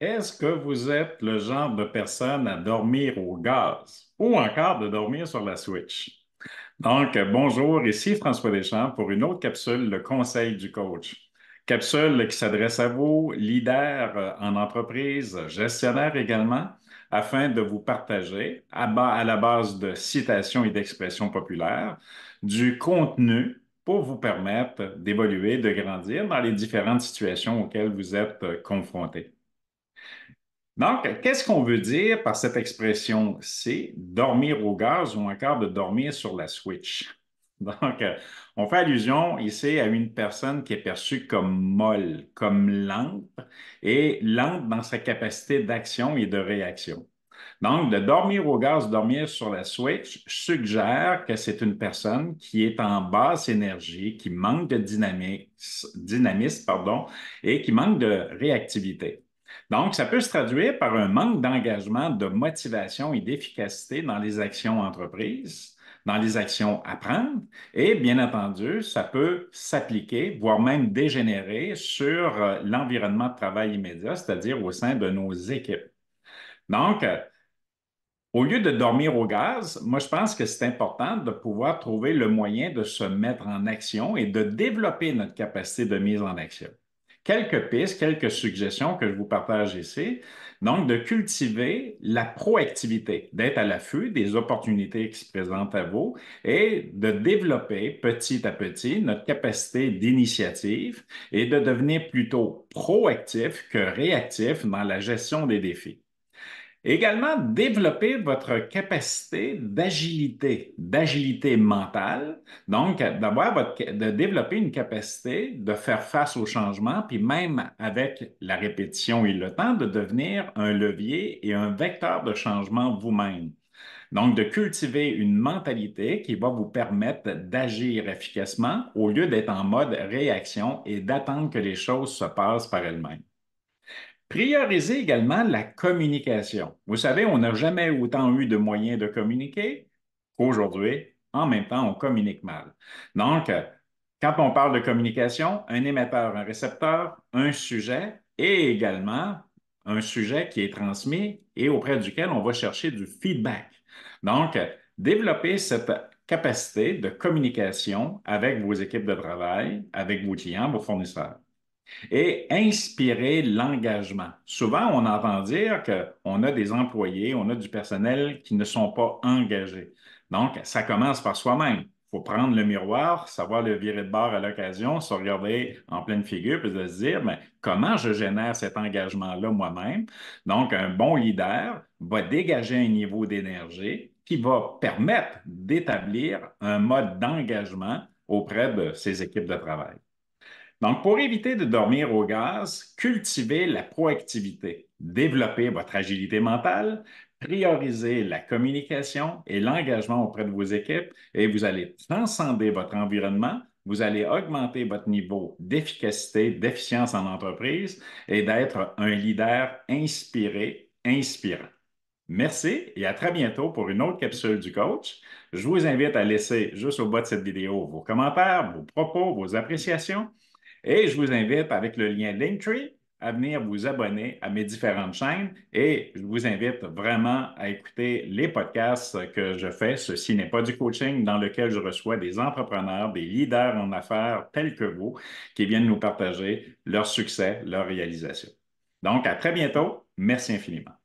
Est-ce que vous êtes le genre de personne à dormir au gaz ou encore de dormir sur la Switch? Donc, bonjour, ici François Deschamps pour une autre capsule, le conseil du coach. Capsule qui s'adresse à vous, leaders en entreprise, gestionnaires également, afin de vous partager, à la base de citations et d'expressions populaires, du contenu pour vous permettre d'évoluer, de grandir dans les différentes situations auxquelles vous êtes confrontés. Donc, qu'est-ce qu'on veut dire par cette expression? C'est dormir au gaz ou encore de dormir sur la Switch. Donc, on fait allusion ici à une personne qui est perçue comme molle, comme lente et lente dans sa capacité d'action et de réaction. Donc, de dormir au gaz, dormir sur la Switch suggère que c'est une personne qui est en basse énergie, qui manque de dynamisme, pardon, et qui manque de réactivité. Donc, ça peut se traduire par un manque d'engagement, de motivation et d'efficacité dans les actions entreprises, dans les actions à prendre, et bien entendu, ça peut s'appliquer, voire même dégénérer sur l'environnement de travail immédiat, c'est-à-dire au sein de nos équipes. Donc, au lieu de dormir au gaz, moi, je pense que c'est important de pouvoir trouver le moyen de se mettre en action et de développer notre capacité de mise en action. Quelques pistes, quelques suggestions que je vous partage ici. Donc, de cultiver la proactivité, d'être à l'affût des opportunités qui se présentent à vous et de développer petit à petit notre capacité d'initiative et de devenir plutôt proactif que réactif dans la gestion des défis. Également, développer votre capacité d'agilité mentale. Donc, de développer une capacité de faire face au changement, puis même avec la répétition et le temps, de devenir un levier et un vecteur de changement vous-même. Donc, de cultiver une mentalité qui va vous permettre d'agir efficacement au lieu d'être en mode réaction et d'attendre que les choses se passent par elles-mêmes. Priorisez également la communication. Vous savez, on n'a jamais autant eu de moyens de communiquer qu'aujourd'hui. En même temps, on communique mal. Donc, quand on parle de communication, un émetteur, un récepteur, un sujet et également un sujet qui est transmis et auprès duquel on va chercher du feedback. Donc, développer cette capacité de communication avec vos équipes de travail, avec vos clients, vos fournisseurs et inspirer l'engagement. Souvent, on entend dire qu'on a des employés, on a du personnel qui ne sont pas engagés. Donc, ça commence par soi-même. Il faut prendre le miroir, savoir le virer de bord à l'occasion, se regarder en pleine figure, puis de se dire, mais comment je génère cet engagement-là moi-même? Donc, un bon leader va dégager un niveau d'énergie qui va permettre d'établir un mode d'engagement auprès de ses équipes de travail. Donc, pour éviter de dormir au gaz, cultivez la proactivité, développez votre agilité mentale, priorisez la communication et l'engagement auprès de vos équipes et vous allez transcender votre environnement, vous allez augmenter votre niveau d'efficacité, d'efficience en entreprise et d'être un leader inspiré, inspirant. Merci et à très bientôt pour une autre capsule du coach. Je vous invite à laisser juste au bas de cette vidéo vos commentaires, vos propos, vos appréciations. Et je vous invite avec le lien Linktree à venir vous abonner à mes différentes chaînes et je vous invite vraiment à écouter les podcasts que je fais. Ceci n'est pas du coaching dans lequel je reçois des entrepreneurs, des leaders en affaires tels que vous qui viennent nous partager leur succès, leur réalisation. Donc, à très bientôt. Merci infiniment.